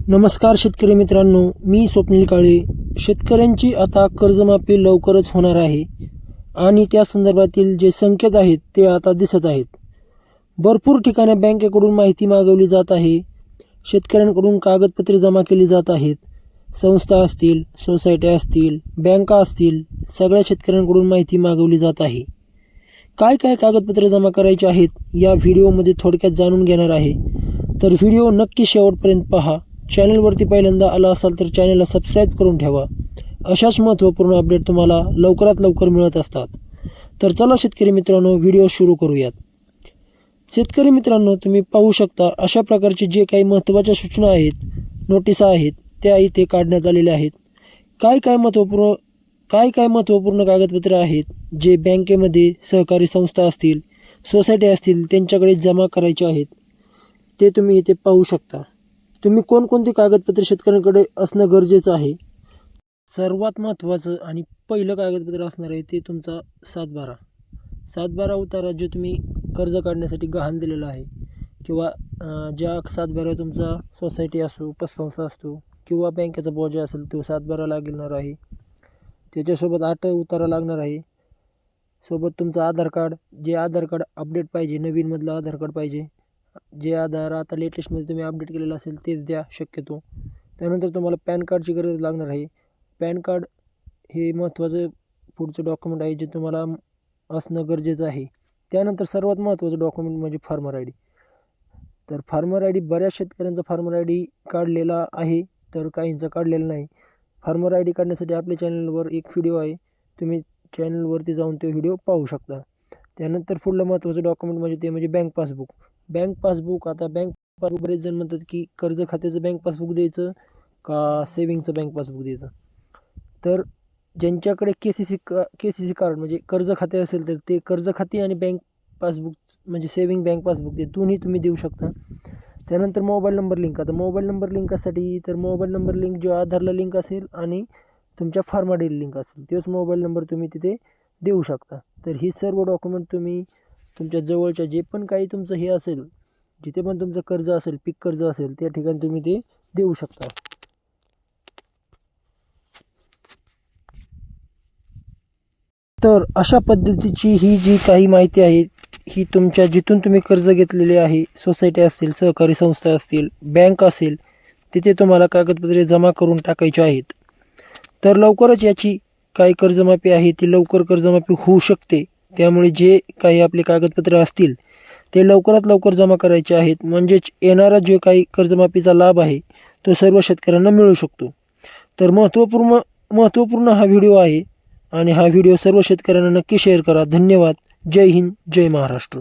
नमस्कार शेतकरी मित्रांनो, मी स्वप्नील काळे. शेतकऱ्यांची आता कर्जमाफी लवकरच होणार आहे आणि त्या संदर्भातील जे संकेत आहेत ते आता दिसत आहेत. भरपूर ठिकाणी बँकेकडून माहिती मागवली जात आहे. शेतकऱ्यांकडून कागदपत्रे जमा केली जात आहेत. संस्था असतील, सोसायट्या असतील, बँका असतील, सगळ्या शेतकऱ्यांकडून माहिती मागवली जात आहे. काय काय कागदपत्रे जमा करायची आहेत या व्हिडिओमध्ये थोडक्यात जाणून घेणार आहे. तर व्हिडिओ नक्की शेवटपर्यंत पहा. चॅनलवरती पहिल्यांदा आला असाल तर चॅनलला सबस्क्राईब करून ठेवा. अशाच महत्त्वपूर्ण अपडेट तुम्हाला लवकरात लवकर मिळत असतात. तर चला शेतकरी मित्रांनो, व्हिडिओ सुरू करूयात. शेतकरी मित्रांनो, तुम्ही पाहू शकता अशा प्रकारचे जे काही महत्त्वाच्या सूचना आहेत, नोटिसा आहेत, त्या इथे काढण्यात आलेल्या आहेत. काय काय महत्त्वपूर्ण कागदपत्रे आहेत जे बँकेमध्ये, सहकारी संस्था असतील, सोसायटी असतील त्यांच्याकडे जमा करायचे आहेत ते तुम्ही इथे पाहू शकता. तुम्ही कोणकोणती कागदपत्रे शेतकऱ्यांकडे असणं गरजेचं आहे. सर्वात महत्त्वाचं आणि पहिलं कागदपत्र असणार आहे ते तुमचा 7/12 उतारा, जो तुम्ही कर्ज काढण्यासाठी गहाण दिलेला आहे किंवा ज्या 7/12 तुमचा सोसायटी असो, पतसंस्था असतो किंवा बँकेचा बोजा असेल तो 7/12 लागणार आहे. त्याच्यासोबत 8 उतारा लागणार आहे. सोबत तुमचं आधार कार्ड, जे आधार कार्ड अपडेट पाहिजे, नवीनमधलं आधार कार्ड पाहिजे. जे आधार आता लेटेस्टमध्ये तुम्ही अपडेट केलेलं असेल तेच द्या शक्यतो. त्यानंतर तुम्हाला पॅन कार्डची गरज लागणार आहे. पॅन कार्ड हे महत्त्वाचं पुढचं डॉक्युमेंट आहे जे तुम्हाला असणं गरजेचं आहे. त्यानंतर सर्वात महत्त्वाचं डॉक्युमेंट म्हणजे फार्मर आय डी. तर फार्मर आय डी बऱ्याच शेतकऱ्यांचा फार्मर आय डी काढलेला आहे, तर काहींचा काढलेला नाही. फार्मर आय डी काढण्यासाठी आपल्या चॅनलवर एक व्हिडिओ आहे, तुम्ही चॅनलवरती जाऊन तो व्हिडिओ पाहू शकता. त्यानंतर पुढलं महत्त्वाचं डॉक्युमेंट म्हणजे बँक पासबुक. बँक पासबुक, आता बँक पासबुक बरेच जण म्हणतात की कर्ज खात्याचं बँक पासबुक द्यायचं का सेविंगचं बँक पासबुक द्यायचं. तर ज्यांच्याकडे के सी सी कार्ड म्हणजे कर्ज खाते असेल तर ते कर्ज खाते आणि बँक पासबुक म्हणजे सेविंग बँक पासबुक ते दोन्ही तुम्ही देऊ शकता. त्यानंतर मोबाईल नंबर लिंक. आता मोबाईल नंबर लिंकसाठी तर मोबाईल नंबर लिंक जो आधारला लिंक असेल आणि तुमच्या फार्मर आय डी लिंक असेल तोच मोबाईल नंबर तुम्ही तिथे देऊ शकता. तर ही सर्व डॉक्युमेंट तुम्ही तुमच्या जवळच्या जे पण काही तुमचं हे असेल, जिथे पण तुमचं कर्ज असेल, पीक कर्ज असेल, त्या ठिकाणी तुम्ही ते देऊ शकता. तर अशा पद्धतीची ही जी काही माहिती आहे ही तुमच्या जिथून तुम्ही कर्ज घेतलेले आहे, सोसायटी असतील, सहकारी संस्था असतील, बँक असेल, तिथे तुम्हाला कागदपत्रे जमा करून टाकायची आहेत. तर लवकरच याची काही कर्जमाफी आहे ती लवकर कर्जमाफी होऊ शकते. त्यामुळे जे काही आपले कागदपत्रे असतील ते लवकरात लवकर जमा करायचे आहेत, म्हणजेच येणारा जो काही कर्जमाफीचा लाभ आहे तो सर्व शेतकऱ्यांना मिळू शकतो. तर महत्त्वपूर्ण हा व्हिडिओ आहे आणि हा व्हिडिओ सर्व शेतकऱ्यांना नक्की शेअर करा. धन्यवाद. जय हिंद, जय महाराष्ट्र.